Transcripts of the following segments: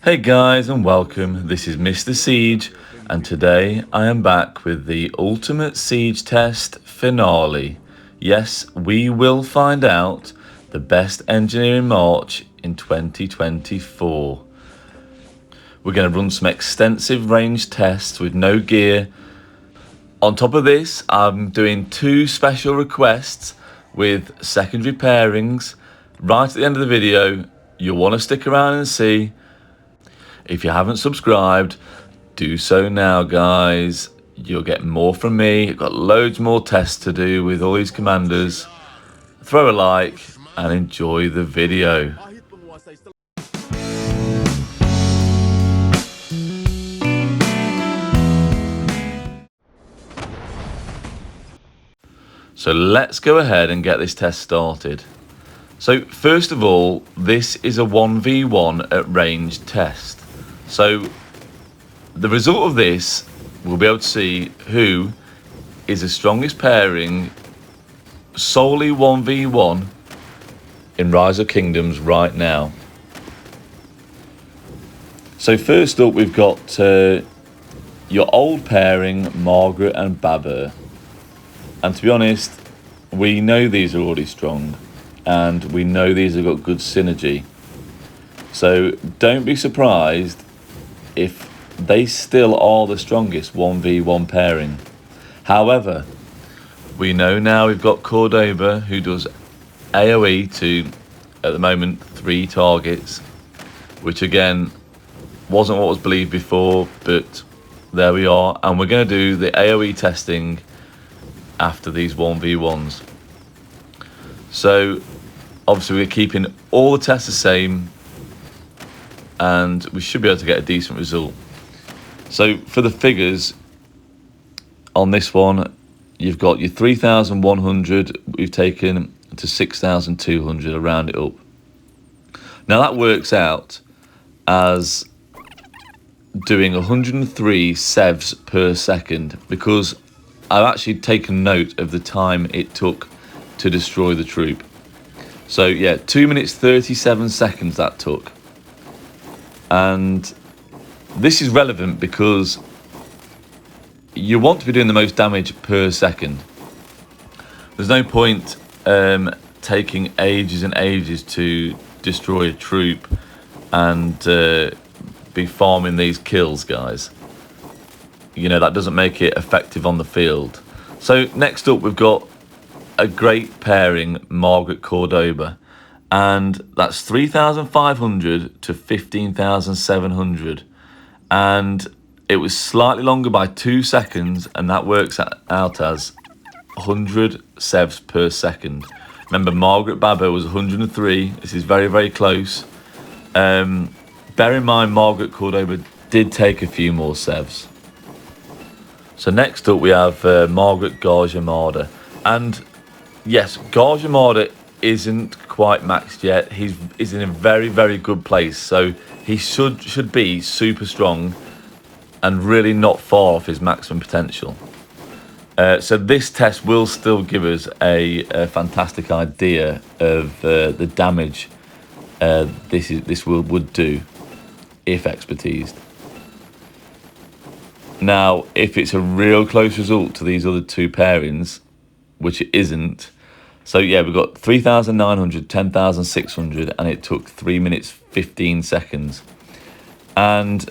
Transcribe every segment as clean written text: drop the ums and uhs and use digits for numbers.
Hey guys and welcome, this is Mr. Siege and today I am back with the Ultimate Siege Test finale. Yes, we will find out the best engineering march in 2024. We're going to run some extensive range tests with no gear. On top of this, I'm doing two special requests with secondary pairings. Right at the end of the video, you'll want to stick around and see. If you haven't subscribed, do so now, guys. You'll get more from me. I've got loads more tests to do with all these commanders. Throw a like and enjoy the video. So let's go ahead and get this test started. So first of all, this is a 1v1 at range test. So the result of this, we'll be able to see who is the strongest pairing solely 1v1 in Rise of Kingdoms right now. So first up, we've got your old pairing, Margaret and Baba. And to be honest, we know these are already strong and we know these have got good synergy. So don't be surprised if they still are the strongest 1v1 pairing. However, we know now we've got Cordoba, who does AoE to, at the moment, 3 targets, which again wasn't what was believed before, but there we are. And we're going to do the AoE testing after these 1v1s. So obviously we're keeping all the tests the same, and we should be able to get a decent result. So for the figures on this one, you've got your 3,100, we've taken to 6,200, around it up. Now that works out as doing 103 sevs per second, because I've actually taken note of the time it took to destroy the troop. So yeah, 2 minutes 37 seconds that took. And this is relevant because you want to be doing the most damage per second. There's no point taking ages and ages to destroy a troop and be farming these kills, guys. You know, that doesn't make it effective on the field. So next up, we've got a great pairing, Margaret Cordoba. And that's 3,500 to 15,700. And it was slightly longer by 2 seconds, and that works out as 100 sevs per second. Remember, Margaret Baba was 103. This is very, very close. Bear in mind, Margaret Cordoba did take a few more sevs. So next up, we have Margaret Garada. And yes, Garada isn't quite maxed yet. He's in a very, very good place. So he should be super strong and really not far off his maximum potential. So this test will still give us a fantastic idea of the damage this would do if expertised. Now, if it's a real close result to these other two pairings, which it isn't, so yeah, we've got 3,900, 10,600, and it took 3 minutes 15 seconds. And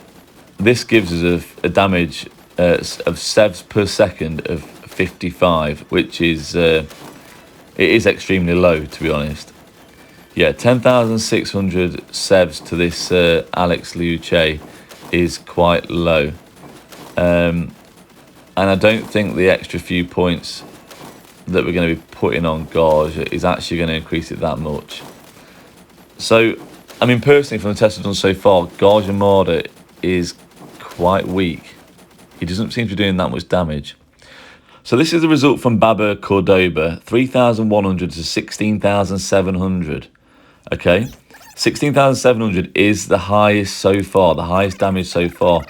this gives us a damage of sevs per second of 55, which is it is extremely low, to be honest. Yeah, 10,600 sevs to this Alex Liuche is quite low. And I don't think the extra few points that we're going to be putting on Gauge is actually going to increase it that much. So, I mean, personally, from the tests I've done so far, Gauge Armada is quite weak. He doesn't seem to be doing that much damage. So this is the result from Baba Cordoba, 3,100 to 16,700. Okay, 16,700 is the highest so far, the highest damage so far.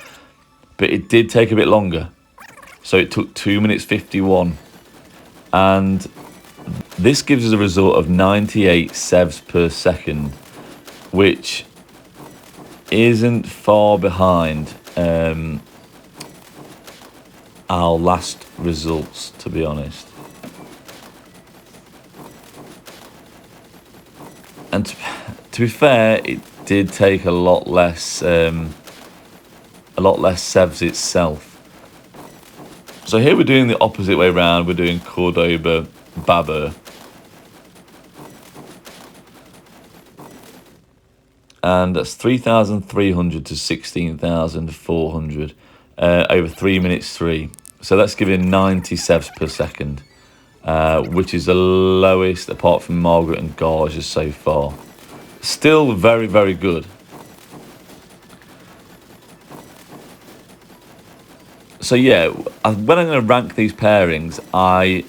But it did take a bit longer. So it took 2 minutes 51. And this gives us a result of 98 sevs per second, which isn't far behind our last results, to be honest. And to be fair, it did take a lot less sevs itself. So here we're doing the opposite way around. We're doing Cordoba, Baba. And that's 3,300 to 16,400 over 3 minutes 3. So that's giving 90 sevs per second, which is the lowest apart from Margaret and Garja so far. Still very, very good. So yeah, when I'm going to rank these pairings, I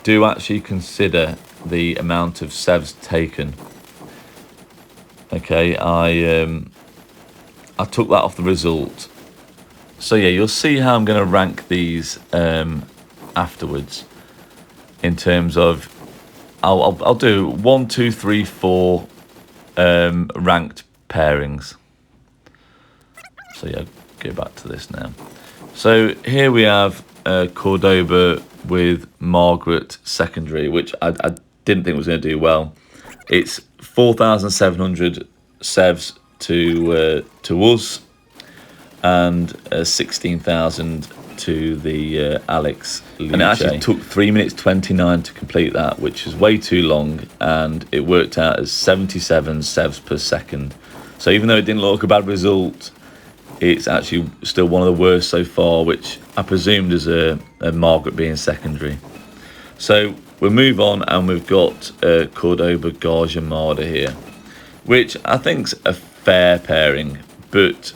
do actually consider the amount of sevs taken. Okay, I took that off the result. So yeah, you'll see how I'm going to rank these afterwards. In terms of, I'll do 1, 2, 3, 4 ranked pairings. So yeah, go back to this now. So here we have Cordoba with Margaret secondary, which I didn't think was going to do well. It's 4,700 sevs to us, and 16,000 to the Alex Luce. And it actually took 3 minutes 29 to complete that, which is way too long, and it worked out as 77 sevs per second. So even though it didn't look like a bad result, it's actually still one of the worst so far, which I presumed is a Margaret being secondary. So we'll move on, and we've got Cordoba, Garja, Marda here, which I think's a fair pairing, but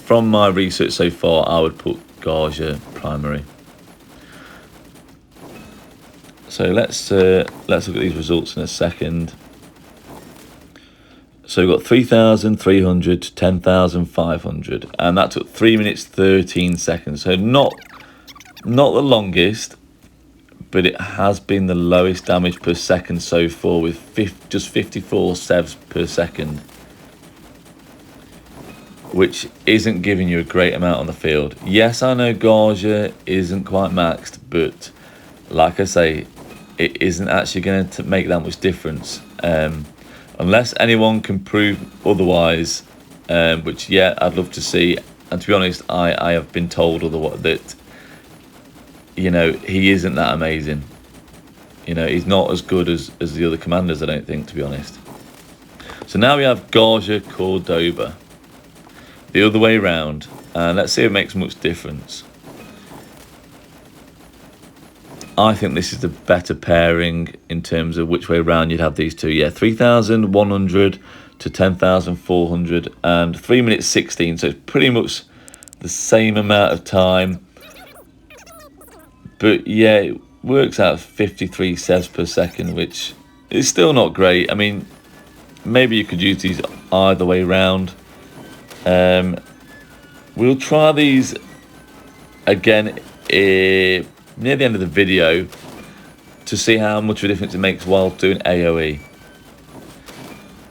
from my research so far, I would put Garja primary. So let's look at these results in a second. So we've got 3,300 to 10,500, and that took 3 minutes 13 seconds. So not the longest, but it has been the lowest damage per second so far, with just 54 sevs per second, which isn't giving you a great amount on the field. Yes, I know Garja isn't quite maxed, but like I say, it isn't actually going to make that much difference. Unless anyone can prove otherwise, which, yeah, I'd love to see. And to be honest, I have been told otherwise, that, you know, he isn't that amazing. You know, he's not as good as the other commanders, I don't think, to be honest. So now we have Garja, Cordoba. The other way around, and let's see if it makes much difference. I think this is the better pairing in terms of which way around you'd have these two. Yeah, 3,100 to 10,400 and 3 minutes 16. So it's pretty much the same amount of time. But yeah, it works out 53 sevs per second, which is still not great. I mean, maybe you could use these either way around. We'll try these again near the end of the video to see how much of a difference it makes while doing AoE.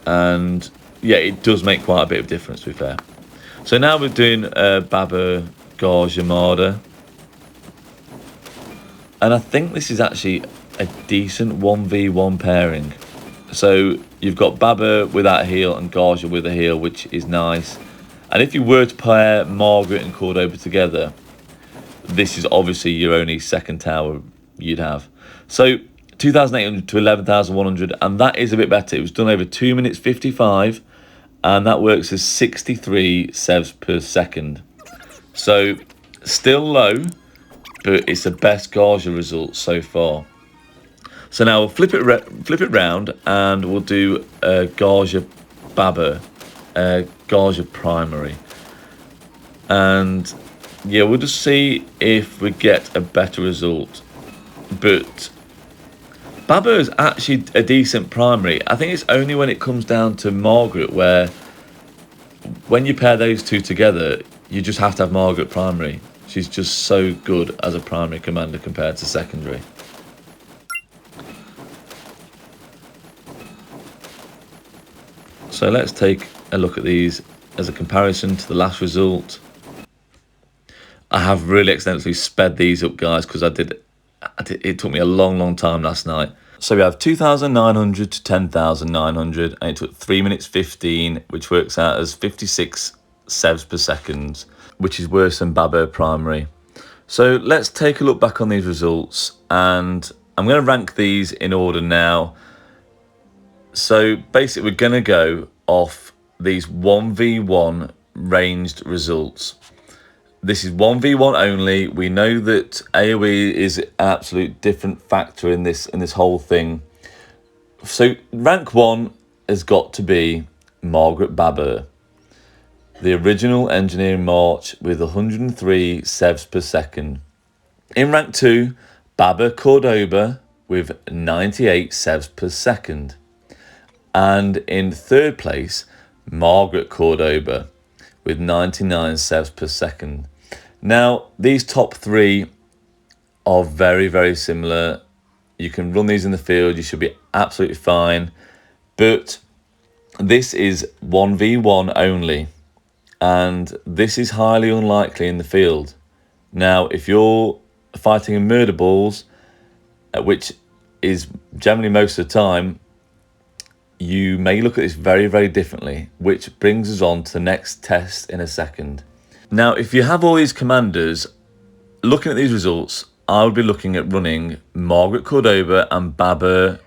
And yeah, it does make quite a bit of difference, to be fair. So now we're doing Baba, Garja, Marda. And I think this is actually a decent 1v1 pairing. So you've got Baba without a heal and Garja with a heal, which is nice. And if you were to pair Margaret and Cordoba together, this is obviously your only second tower you'd have. So 2,800 to 11,100, and that is a bit better. It was done over 2 minutes 55, and that works as 63 sevs per second. So still low, but it's the best Garja result so far. So now we'll flip it round, and we'll do Garja Baba, Garja primary, and yeah, we'll just see if we get a better result. But Baba is actually a decent primary. I think it's only when it comes down to Margaret where, when you pair those two together, you just have to have Margaret primary. She's just so good as a primary commander compared to secondary. So let's take a look at these as a comparison to the last result. I have really accidentally sped these up, guys, because it took me a long time last night. So we have 2,900 to 10,900, and it took 3 minutes 15, which works out as 56 sevs per second, which is worse than Baba primary. So let's take a look back on these results, and I'm going to rank these in order now. So basically, we're going to go off these 1v1 ranged results. This is 1v1 only. We know that AoE is an absolute different factor in this whole thing. So rank 1 has got to be Margaret Baba, the original engineering march with 103 sevs per second. In rank 2, Baba Cordoba with 98 sevs per second. And in third place, Margaret Cordoba with 99 sevs per second. Now, these top three are very similar. You can run these in the field, you should be absolutely fine. But this is 1v1 only, and this is highly unlikely in the field. Now, if you're fighting in murder balls, which is generally most of the time, you may look at this very differently, which brings us on to the next test in a second. Now, if you have all these commanders, looking at these results, I would be looking at running Margaret Cordoba and Baba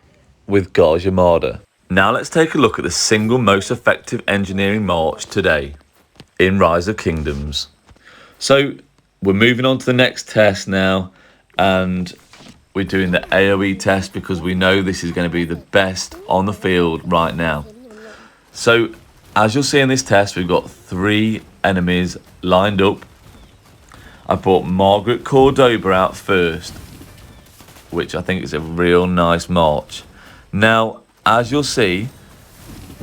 with Garada. Now let's take a look at the single most effective engineering march today in Rise of Kingdoms. So we're moving on to the next test now, and we're doing the AoE test because we know this is going to be the best on the field right now. So as you'll see in this test, we've got 3 enemies lined up. I brought Margaret Cordoba out first, which I think is a real nice march. Now, as you'll see,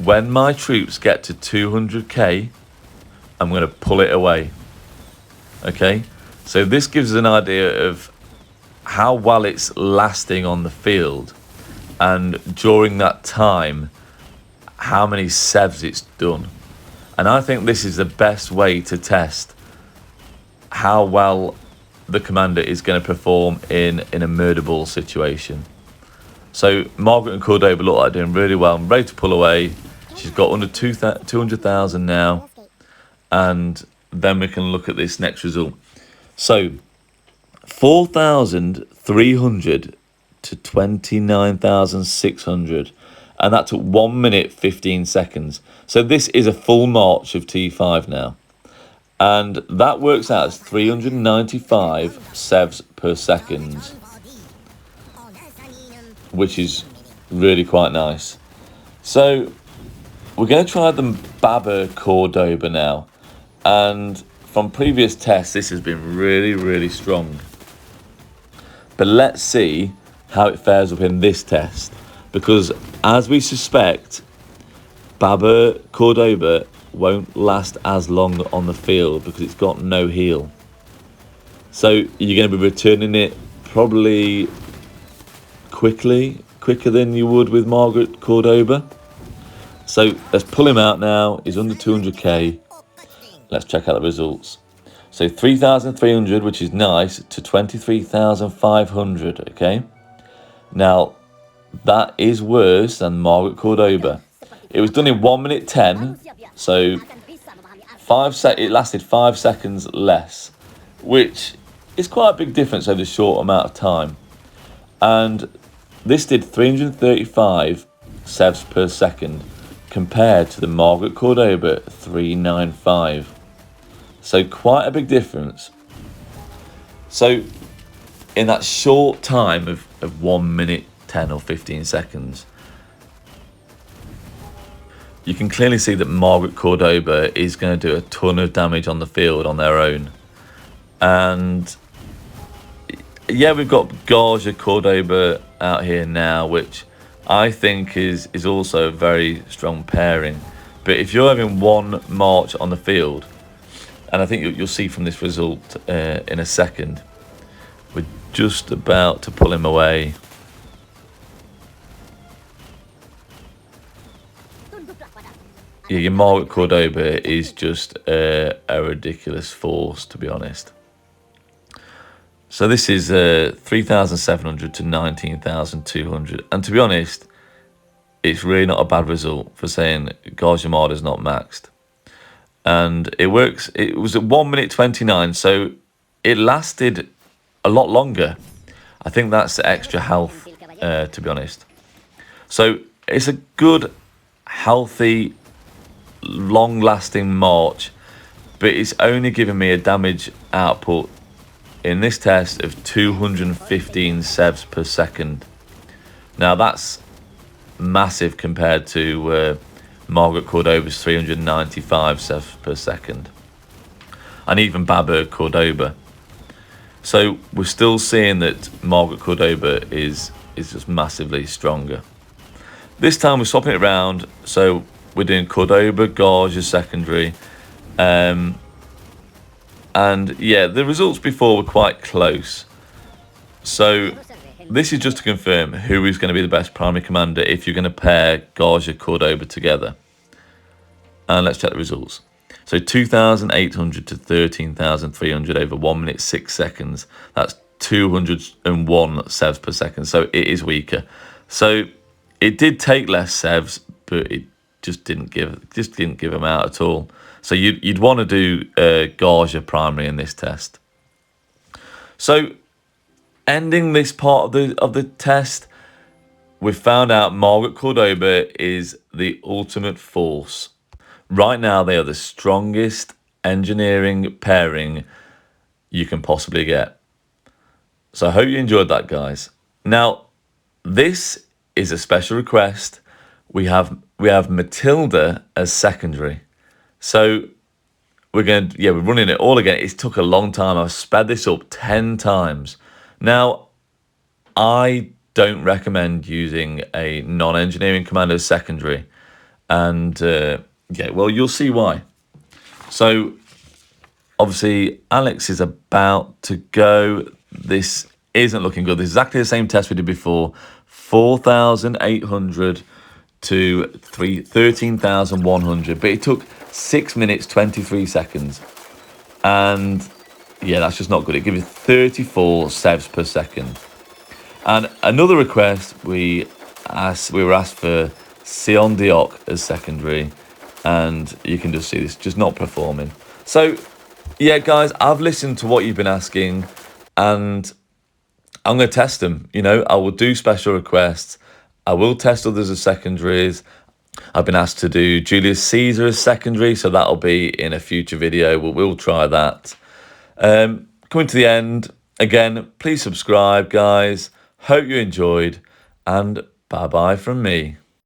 when my troops get to 200k, I'm going to pull it away. Okay, so this gives us an idea of how well it's lasting on the field, and during that time, how many sevs it's done. And I think this is the best way to test how well the commander is going to perform in a murder ball situation. So Margaret and Cordoba look like doing really well. I'm ready to pull away. She's got under 200,000 now, and then we can look at this next result. So 4,300 to 29,600, and that took 1 minute 15 seconds. So this is a full march of T5 now, and that works out as 395 sevs per second, which is really quite nice. So we're going to try the Baba Cordoba now, and from previous tests this has been really strong. But let's see how it fares up in this test, because as we suspect, Baba Cordoba won't last as long on the field because it's got no heal. So you're going to be returning it probably quicker than you would with Margaret Cordoba. So let's pull him out now. He's under 200k. Let's check out the results. So 3,300, which is nice, to 23,500, okay? Now, that is worse than Margaret Cordoba. It was done in 1 minute 10, so it lasted 5 seconds less, which is quite a big difference over a short amount of time. And this did 335 sevs per second compared to the Margaret Cordoba 395. So quite a big difference. So in that short time of 1 minute 10 or 15 seconds, you can clearly see that Margaret Cordoba is going to do a ton of damage on the field on their own. And yeah, we've got Garada Cordoba out here now, which I think is also a very strong pairing. But if you're having one march on the field, and I think you'll see from this result in a second, we're just about to pull him away. yeah, your Margaret Cordoba is just a ridiculous force, to be honest. So this is 3,700 to 19,200. And to be honest, it's really not a bad result for saying Gauge Armada is not maxed. And it works. It was at 1 minute 29, so it lasted a lot longer. I think that's extra health, to be honest. So it's a good, healthy, long-lasting march, but it's only giving me a damage output in this test of 215 sevs per second. Now that's massive compared to Margaret Cordoba's 395 sevs per second, and even Baba Cordoba. So we're still seeing that Margaret Cordoba is just massively stronger. This time we're swapping it around, so we're doing Cordoba, Gauge as secondary. And yeah, the results before were quite close. So this is just to confirm who is going to be the best primary commander if you're going to pair Gauge and Cordoba together. And let's check the results. So 2,800 to 13,300 over 1 minute 6 seconds. That's 201 sevs per second. So it is weaker. So it did take less sevs, but it just didn't give them out at all. So you'd want to do Gauge primary in this test. So ending this part of the test, we found out Margaret Cordoba is the ultimate force. Right now, they are the strongest engineering pairing you can possibly get. So I hope you enjoyed that, guys. Now, this is a special request. We have Matilda as secondary. So we're running it all again. It took a long time. I've sped this up 10 times. Now, I don't recommend using a non-engineering commander as secondary. And yeah, well, you'll see why. So obviously Alex is about to go. This isn't looking good. This is exactly the same test we did before. 4,800 to 13,100, but it took 6 minutes 23 seconds, and yeah, that's just not good. It gives you 34 sevs per second. And another request, we were asked for Sion Diok as secondary, and you can just see this just not performing. So yeah, guys, I've listened to what you've been asking, and I'm going to test them. You know, I will do special requests. I will test others as secondaries. I've been asked to do Julius Caesar as secondary, so that'll be in a future video. We'll try that. Coming to the end, again, please subscribe, guys. Hope you enjoyed, and bye-bye from me.